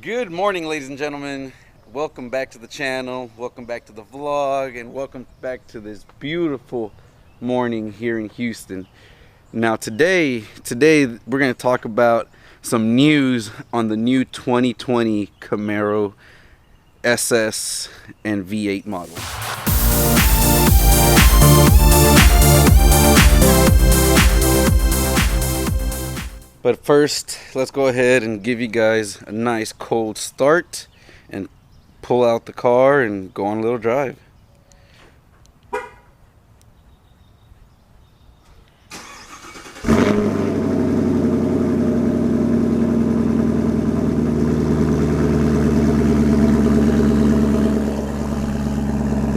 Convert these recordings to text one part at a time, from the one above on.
Good morning, ladies and gentlemen. Welcome back to the channel, welcome back to the vlog, and welcome back to this beautiful morning here in Houston. Now today we're going to talk about some news on the new 2020 Camaro SS and V8 models. But first, let's go ahead and give you guys a nice cold start and pull out the car and go on a little drive.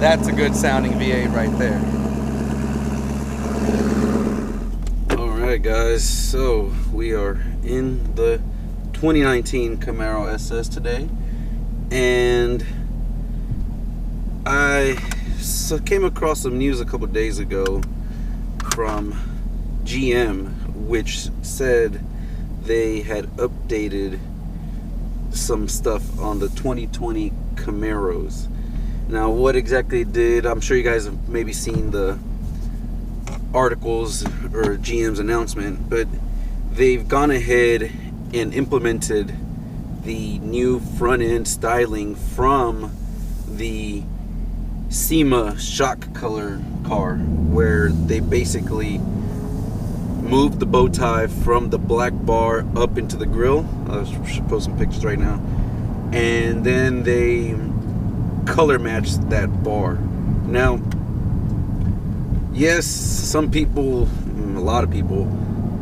That's a good sounding V8 right there. Alright guys, so we are in the 2019 Camaro SS today, and I came across some news a couple days ago from GM, which said they had updated some stuff on the 2020 Camaros. Now what exactly they did, I'm sure you guys have maybe seen the articles or GM's announcement, but they've gone ahead and implemented the new front end styling from the SEMA shock color car, where they basically moved the bow tie from the black bar up into the grille. I should post some pictures right now, and then they color matched that bar. Now yes, some people, a lot of people,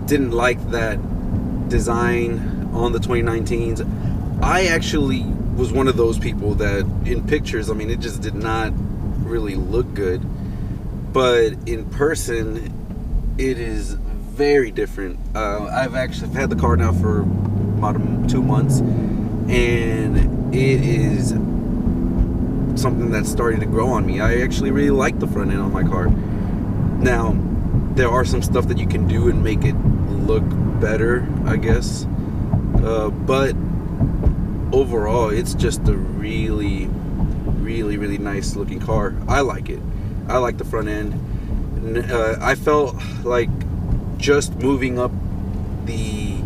didn't like that design on the 2019s. I actually was one of those people that in pictures, I mean, it just did not really look good. But in person, it is very different. I've had the car now for about 2 months, and it is something that's starting to grow on me. I actually really like the front end on my car. Now, there are some stuff that you can do and make it look better, I guess. But overall, it's just a really nice looking car. I like it. I like the front end. I felt like just moving up the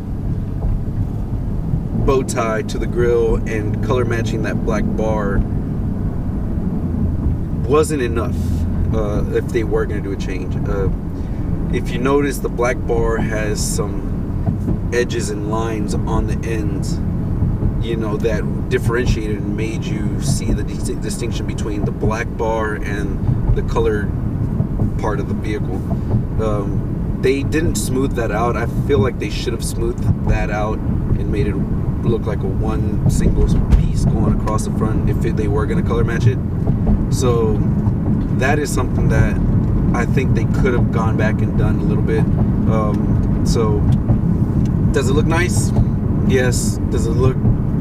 bow tie to the grille and color matching that black bar wasn't enough. If they were going to do a change. If you notice, the black bar has some edges and lines on the ends, you know, that differentiated and made you see the distinction between the black bar and the colored part of the vehicle. They didn't smooth that out. I feel like they should have smoothed that out and made it look like a one single piece going across the front if they were going to color match it. So that is something that I think they could have gone back and done a little bit. So does it look nice? Yes. Does it look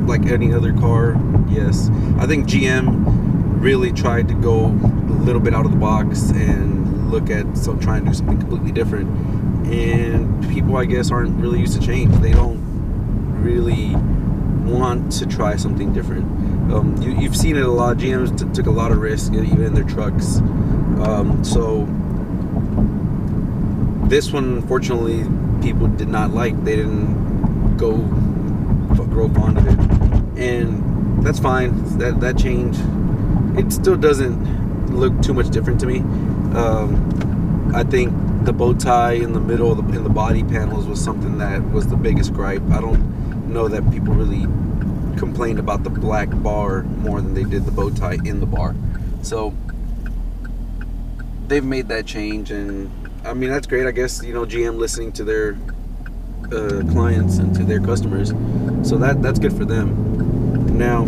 like any other car? Yes. I think GM really tried to go a little bit out of the box and look at trying to do something completely different. And people, I guess, aren't really used to change. They don't really want to try something different. You've seen it a lot. GM took a lot of risks, even in their trucks. So this one, unfortunately, people did not like. They didn't grow fond of it, and that's fine. That change, it still doesn't look too much different to me. I think the bow tie in the middle, in the body panels, was something that was the biggest gripe. I don't know that people really complained about the black bar more than they did the bow tie in the bar. So they've made that change, and I mean, that's great. I guess, you know, GM listening to their clients and to their customers, so that's good for them. Now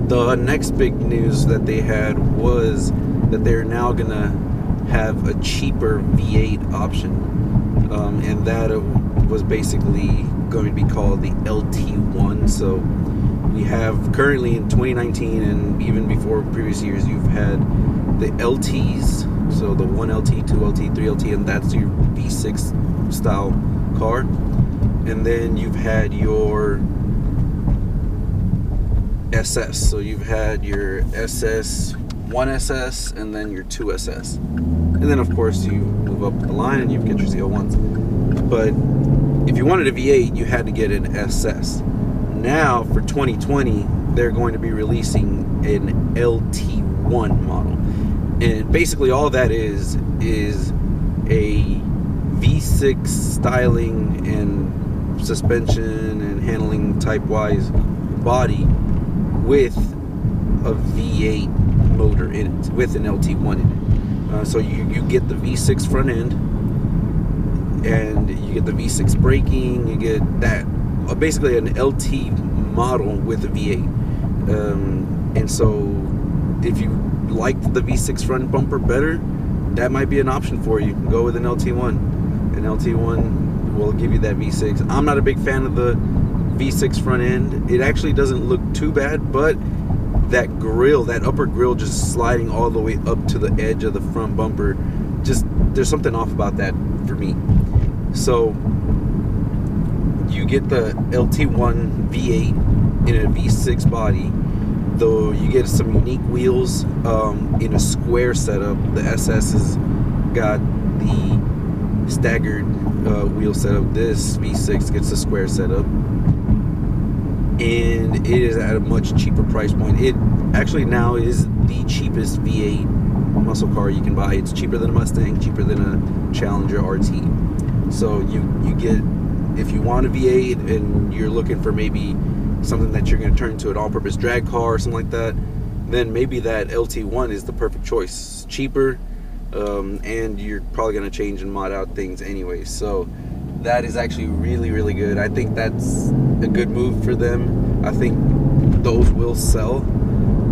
the next big news that they had was that they're now gonna have a cheaper V8 option, and that was basically going to be called the LT1. So we have currently in 2019, and even before previous years, you've had the LTs, so the 1LT, 2LT, 3LT, and that's your V6 style car. And then you've had your SS. So you've had your SS1 SS and then your 2 SS. And then of course you move up the line and you get your ZL1s. But if you wanted a V8, you had to get an SS. Now for 2020, they're going to be releasing an LT1 model. And basically all that is a V6 styling and suspension and handling type wise body with a V8 motor in it, with an LT1 in it. So you get the V6 front end, and you get the V6 braking, you get that, basically an LT model with a V8. And so if you like the V6 front bumper better, that might be an option for you. Go with an LT1. An LT1 will give you that V6. I'm not a big fan of the V6 front end. It actually doesn't look too bad, but that grill, that upper grill just sliding all the way up to the edge of the front bumper, just, there's something off about that for me. So you get the LT1 V8 in a V6 body, though you get some unique wheels in a square setup. The SS has got the staggered wheel setup. This V6 gets a square setup, and it is at a much cheaper price point. It actually now is the cheapest V8 muscle car you can buy. It's cheaper than a Mustang, cheaper than a Challenger RT. So you get, if you want a V8 and you're looking for maybe something that you're going to turn into an all-purpose drag car or something like that, then maybe that LT1 is the perfect choice. It's cheaper, and you're probably going to change and mod out things anyway. So that is actually really, really good. I think that's a good move for them. I think those will sell,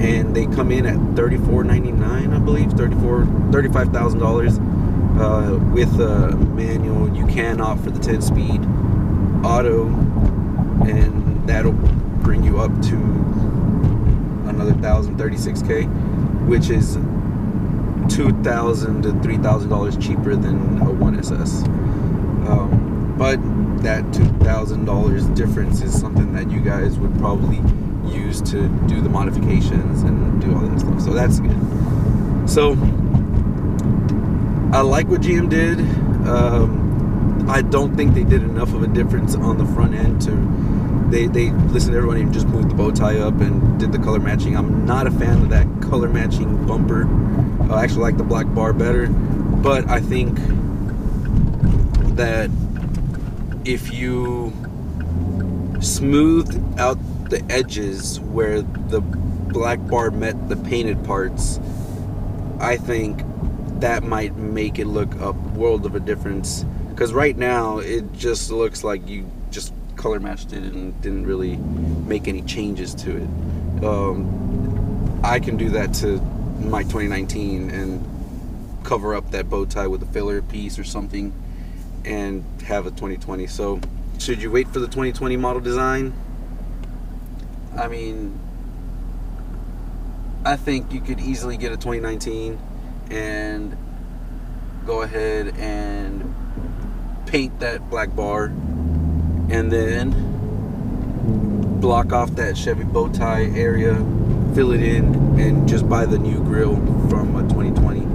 and they come in at $34,999, I believe, $35,000 with a manual. You can opt for the 10-speed auto, and that'll bring you up to another $1,036K, which is $2,000 to $3,000 cheaper than a 1SS. But that $2,000 difference is something that you guys would probably use to do the modifications and do all that stuff. So that's good. So I like what GM did. I don't think they did enough of a difference on the front end to they listened to everybody and just moved the bow tie up and did the color matching. I'm not a fan of that color matching bumper. I actually like the black bar better, but I think that if you smoothed out the edges where the black bar met the painted parts, I think that might make it look a world of a difference. Because right now it just looks like you just color matched it and didn't really make any changes to it. I can do that to my 2019 and cover up that bow tie with a filler piece or something and have a 2020. So should you wait for the 2020 model design? I mean, I think you could easily get a 2019 and go ahead and paint that black bar and then block off that Chevy bow tie area, fill it in, and just buy the new grill from a 2020.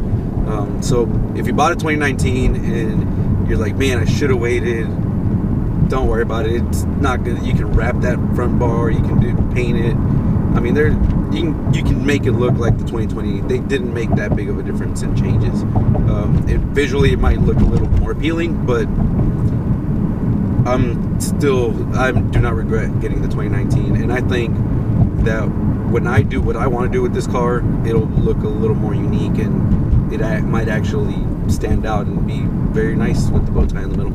So if you bought a 2019 and you're like, man, I should have waited, don't worry about it. It's not good. You can wrap that front bar, you can paint it. I mean, you can make it look like the 2020. They didn't make that big of a difference in changes. Visually, it might look a little more appealing, but I do not regret getting the 2019. And I think that when I do what I want to do with this car, it'll look a little more unique, and it might actually stand out and be very nice with the bow tie in the middle.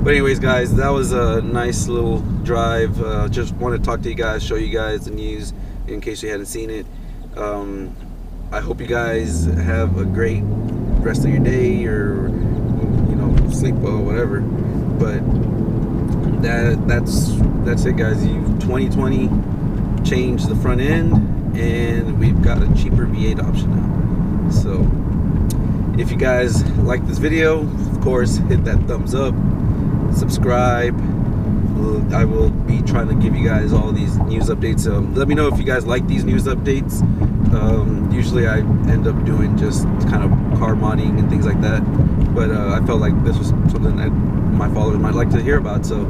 But anyways, guys, that was a nice little drive. Just want to talk to you guys, show you guys the news in case you hadn't seen it. I hope you guys have a great rest of your day, or sleep well, whatever. But that's it, guys. 2020 changed the front end, and we've got a cheaper V8 option now. So if you guys like this video, of course, hit that thumbs up, subscribe, I will be trying to give you guys all these news updates. Let me know if you guys like these news updates. Usually I end up doing just kind of car modding and things like that, but I felt like this was something that my followers might like to hear about. So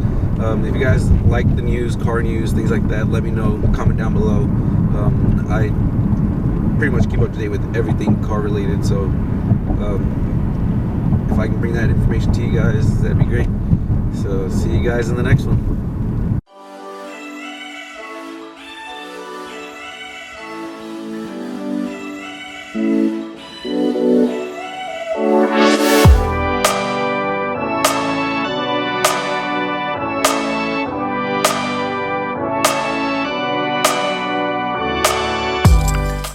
if you guys like the news, car news, things like that, let me know. Comment down below. I pretty much keep up to date with everything car related, so if I can bring that information to you guys, that'd be great. So see you guys in the next one.